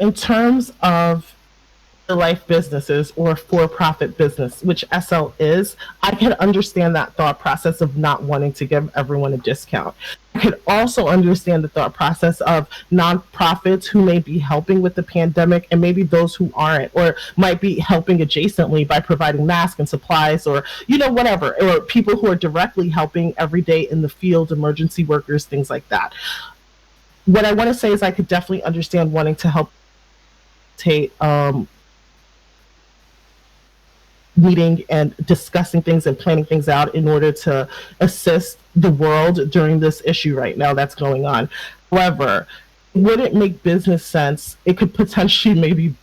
in terms of life businesses or for-profit business, which SL is, I can understand that thought process of not wanting to give everyone a discount. I could also understand the thought process of nonprofits who may be helping with the pandemic and maybe those who aren't, or might be helping adjacently by providing masks and supplies, or, whatever, or people who are directly helping every day in the field, emergency workers, things like that. What I want to say is I could definitely understand wanting to help meeting and discussing things and planning things out in order to assist the world during this issue right now that's going on. However, would it make business sense? It could potentially maybe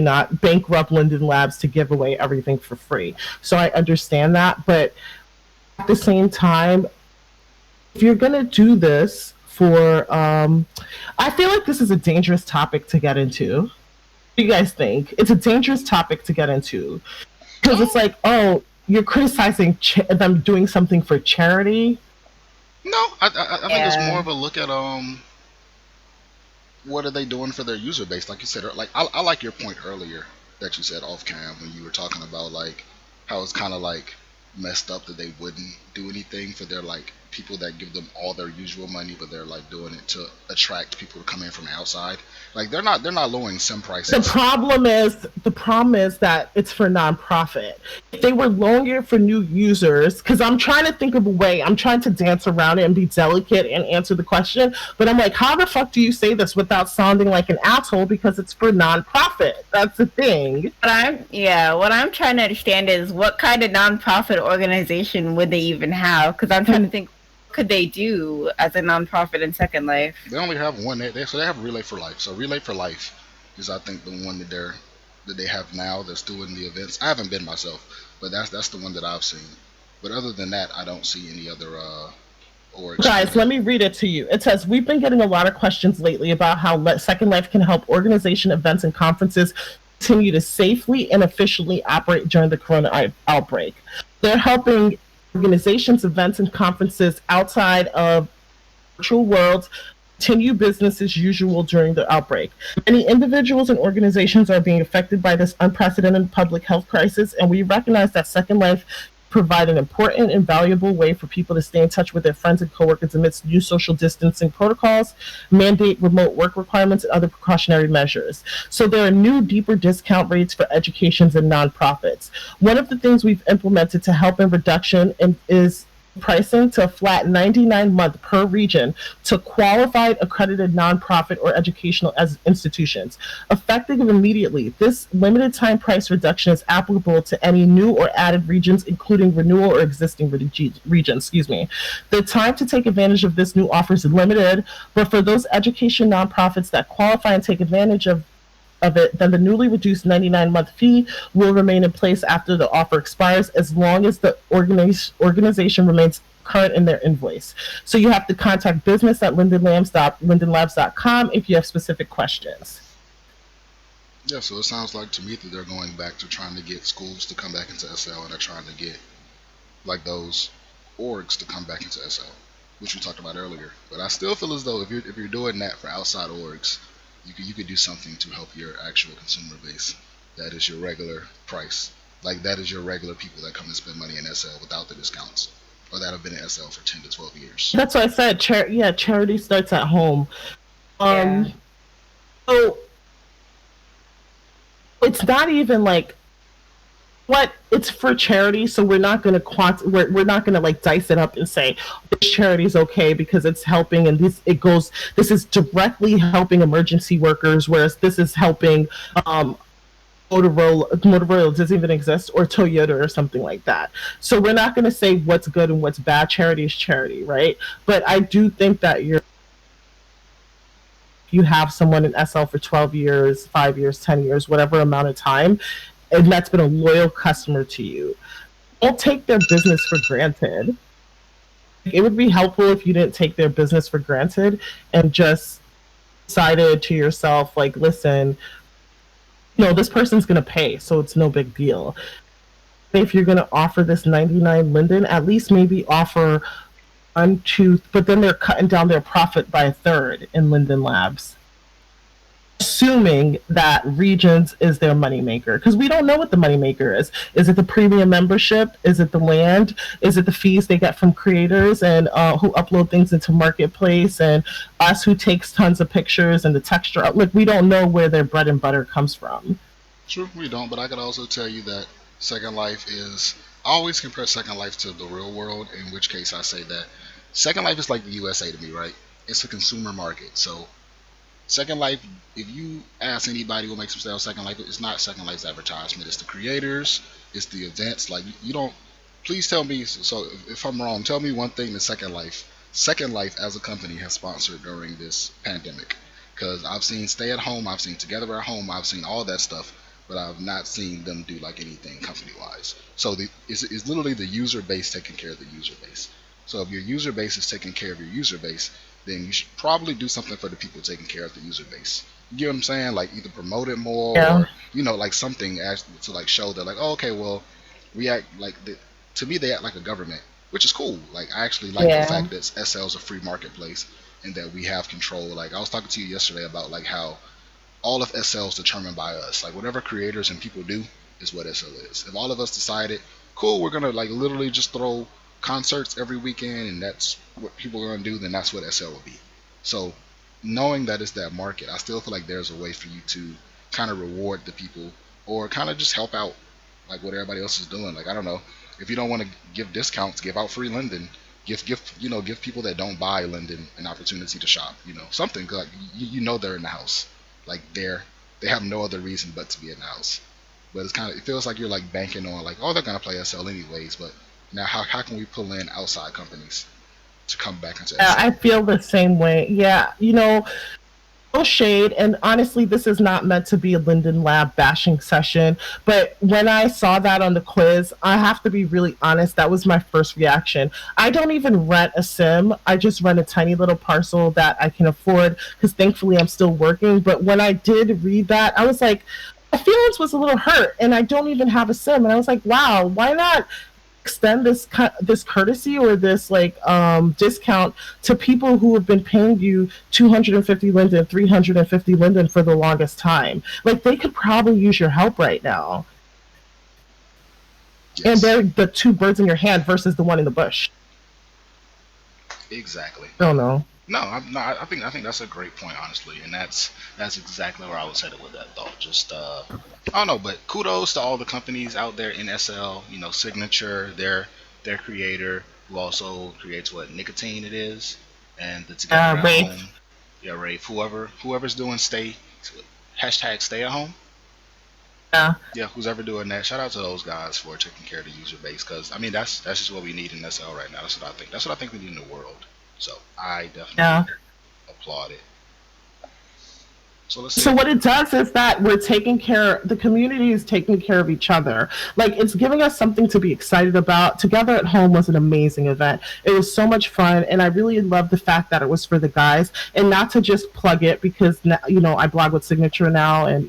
not bankrupt Linden Labs to give away everything for free. So I understand that, but at the same time, if you're gonna do this for, I feel like this is a dangerous topic to get into. What do you guys think? It's a dangerous topic to get into. Because it's like, oh, you're criticizing them doing something for charity. No, I think it's more of a look at what are they doing for their user base? Like you said, like I like your point earlier that you said off cam when you were talking about like how it's kind of like messed up that they wouldn't do anything for their like people that give them all their usual money, but they're like doing it to attract people to come in from the outside. Like they're not lowering some prices. The problem is that it's for nonprofit. If they were lowering it for new users, because I'm trying to think of a way, I'm trying to dance around it and be delicate and answer the question, but I'm like, how the fuck do you say this without sounding like an asshole? Because it's for nonprofit. That's the thing. What I'm trying to understand is what kind of nonprofit organization would they even have? Because I'm trying to think, could they do as a nonprofit in Second Life? They only have one. So they have Relay for Life. So Relay for Life is, I think, the one that they have now that's doing the events. I haven't been myself, but that's the one that I've seen. But other than that, I don't see any other orgs. Guys, let me read it to you. It says, we've been getting a lot of questions lately about how Second Life can help organization, events, and conferences continue to safely and efficiently operate during the corona outbreak. They're helping organizations, events, and conferences outside of virtual worlds continue business as usual during the outbreak. Many individuals and organizations are being affected by this unprecedented public health crisis, and we recognize that Second Life provide an important and valuable way for people to stay in touch with their friends and coworkers amidst new social distancing protocols, mandate remote work requirements, and other precautionary measures. So there are new, deeper discount rates for educations and nonprofits. One of the things we've implemented to help in reduction is pricing to a flat $99 per region to qualified accredited nonprofit or educational institutions. Effective immediately, this limited time price reduction is applicable to any new or added regions, including renewal or existing regions. The time to take advantage of this new offer is limited, but for those education nonprofits that qualify and take advantage of it, then the newly reduced $99 fee will remain in place after the offer expires, as long as the organization remains current in their invoice. So you have to contact business@lindenlabs.com if you have specific questions. Yeah, so it sounds like to me that they're going back to trying to get schools to come back into SL, and they're trying to get like those orgs to come back into SL, which we talked about earlier. But I still feel as though if you're doing that for outside orgs, you could do something to help your actual consumer base. That is your regular price. Like that is your regular people that come and spend money in SL without the discounts, or that have been in SL for 10 to 12 years. That's what I said. Charity starts at home. So it's not even like it's for charity, so we're not going to we're not going to like dice it up and say this charity is okay because it's helping, and this is directly helping emergency workers, whereas this is helping Motorola doesn't even exist, or Toyota or something like that. So we're not going to say what's good and what's bad. Charity is charity, right? But I do think that you have someone in SL for 12 years, 5 years, 10 years, whatever amount of time, and that's been a loyal customer to you. Don't take their business for granted. It would be helpful if you didn't take their business for granted and just decided to yourself, like, listen, this person's going to pay, so it's no big deal. If you're going to offer this 99 Linden, at least maybe offer 1, 2, but then they're cutting down their profit by a third in Linden Labs. assuming that Regions is their moneymaker, because we don't know what the moneymaker is. Is it the premium membership? Is it the land? Is it the fees they get from creators and who upload things into Marketplace, and us who takes tons of pictures and the texture? Like, we don't know where their bread and butter comes from. True, we don't, but I could also tell you that Second Life is. I always compare Second Life to the real world, in which case I say that Second Life is like the USA to me, right? It's a consumer market. So, Second Life, if you ask anybody who makes themselves Second Life, it's not Second Life's advertisement. It's the creators, it's the events. Like, you don't. Please tell me. So, if I'm wrong, tell me one thing that Second Life as a company has sponsored during this pandemic. Because I've seen Stay at Home, I've seen Together at Home, I've seen all that stuff, but I've not seen them do like anything company wise. So it's literally the user base taking care of the user base. So if your user base is taking care of your user base, then you should probably do something for the people taking care of the user base. You get what I'm saying? Like either promote it more, Yeah. or like something to like show that like, oh, okay, well, we act like to me they act like a government, which is cool. Like I actually like the fact that SL is a free marketplace and that we have control. Like I was talking to you yesterday about like how all of SL is determined by us. Like whatever creators and people do is what SL is. If all of us decided, cool, we're gonna like literally just throw concerts every weekend and that's what people are gonna do, then that's what SL will be. So knowing that it's that market, I still feel like there's a way for you to kind of reward the people or kind of just help out like what everybody else is doing. Like I don't know, if you don't want to give discounts, give out free Linden. Give people that don't buy Linden an opportunity to shop. Something like they're in the house. Like they have no other reason but to be in the house. But it feels like you're like banking on like, oh, they're gonna play SL anyways. But now how can we pull in outside companies to come back into SL? I feel the same way. Yeah, no shade, and honestly, this is not meant to be a Linden Lab bashing session, but when I saw that on the quiz, I have to be really honest, that was my first reaction. I don't even rent a sim. I just rent a tiny little parcel that I can afford because thankfully I'm still working. But when I did read that, I was like, my feelings was a little hurt, and I don't even have a sim. And I was like, wow, why not extend this courtesy or this discount to people who have been paying you 250 Linden, 350 Linden for the longest time? Like they could probably use your help right now. Yes. And they're the two birds in your hand versus the one in the bush. Exactly. I don't know. No, I think that's a great point, honestly, and that's exactly where I was headed with that thought. Just I don't know, but kudos to all the companies out there in SL. Signature, their creator who also creates what Nicotine it is, and the Together at Home. Yeah, Rafe. Whoever's doing Stay at Home. Yeah, who's ever doing that? Shout out to those guys for taking care of the user base, because I mean that's just what we need in SL right now. That's what I think. That's what I think we need in the world. So I definitely applaud it. So let's see. So what it does is that the community is taking care of each other. Like it's giving us something to be excited about. Together at Home was an amazing event. It was so much fun, and I really love the fact that it was for the guys, and not to just plug it because I blog with Signature now, and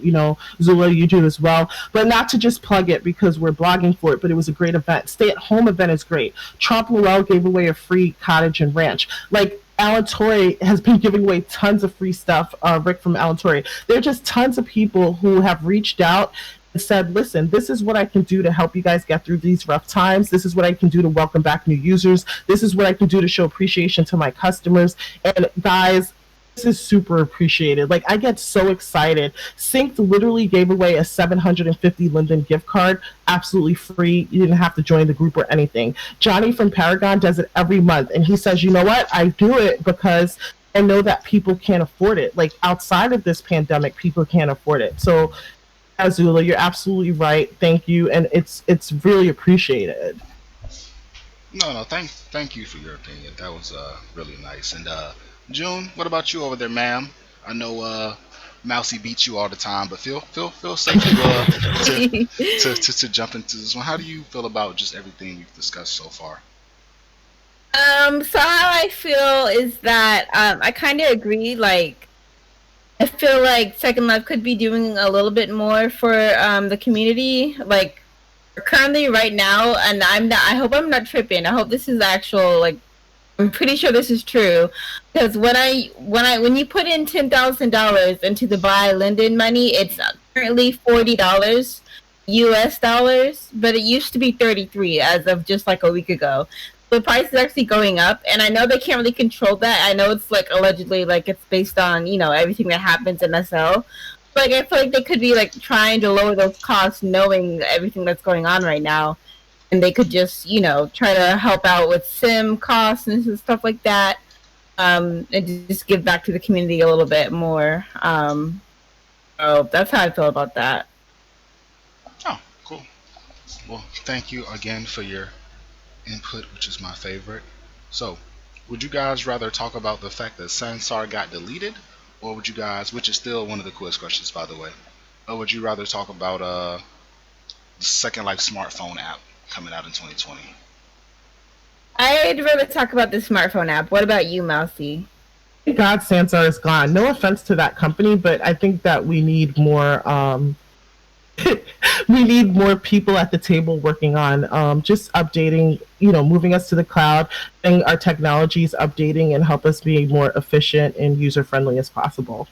Zula, you do as well, but not to just plug it because we're blogging for it. But it was a great event. Stay at Home event is great. Trump Llewell gave away a free cottage and ranch. Like Alan Torrey has been giving away tons of free stuff. Rick from Alan Torrey. There are just tons of people who have reached out and said, listen, this is what I can do to help you guys get through these rough times. This is what I can do to welcome back new users. This is what I can do to show appreciation to my customers. And guys, this is super appreciated. Like I get so excited. Synced literally gave away a 750 Linden gift card, absolutely free. You didn't have to join the group or anything. Johnny from Paragon does it every month, and he says, you know what? I do it because I know that people can't afford it. Like outside of this pandemic, people can't afford it. So, Azula, you're absolutely right. Thank you, and it's really appreciated. No, thank you for your opinion. That was really nice. And June, what about you over there, ma'am? I know Mousy beats you all the time, but feel safe to jump into this one. How do you feel about just everything we've discussed so far? So how I feel is that I kind of agree. Like, I feel like Second Life could be doing a little bit more for the community. Like, currently, right now, and I hope I'm not tripping. I hope this is actual I'm pretty sure this is true because when you put in $10,000 into the buy Linden money, it's currently $40 US dollars, but it used to be 33 as of just like a week ago. The price is actually going up, and I know they can't really control that. I know it's like allegedly like it's based on everything that happens in SL. But like, I feel like they could be like trying to lower those costs, knowing everything that's going on right now, and they could just try to help out with sim costs and stuff like that, and just give back to the community a little bit more. So that's how I feel about that. Oh, cool. Well, thank you again for your input, which is my favorite. So, would you guys rather talk about the fact that Sansar got deleted, or would you guys, which is still one of the quiz questions, by the way, or would you rather talk about the Second Life smartphone app coming out in 2020? I'd rather talk about the smartphone app. What about you, Mousy? Thank God Sansar is gone. No offense to that company, but I think that we need more. We need more people at the table working on just updating, moving us to the cloud, and our technologies updating and help us be more efficient and user friendly as possible.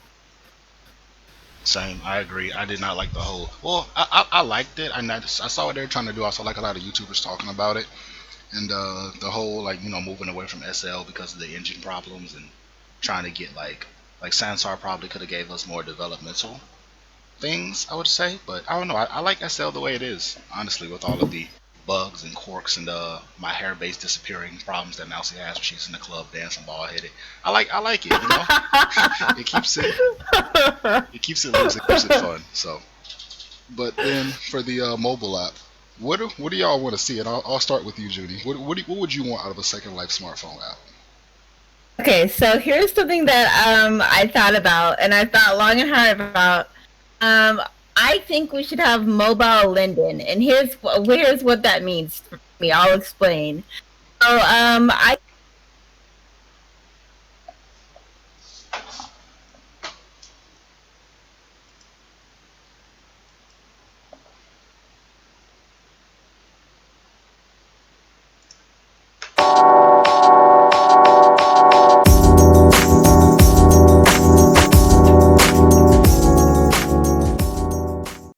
Same, I agree. I did not like the whole. Well, I liked it. I saw what they were trying to do. I saw like a lot of YouTubers talking about it, and the whole like moving away from SL because of the engine problems and trying to get like Sansar probably could have gave us more developmental things, I would say. But I don't know. I like SL the way it is, honestly, with all of the bugs and quirks and my hair base disappearing problems that Mousy has when she's in the club dancing bald headed. I like it. It keeps it loose. It keeps it fun. So, but then for the mobile app, what do y'all want to see? And I'll start with you, Judy. What would you want out of a Second Life smartphone app? Okay, so here's something that I thought about, and I thought long and hard about. I think we should have mobile Linden, and here's what that means for me. I'll explain. So I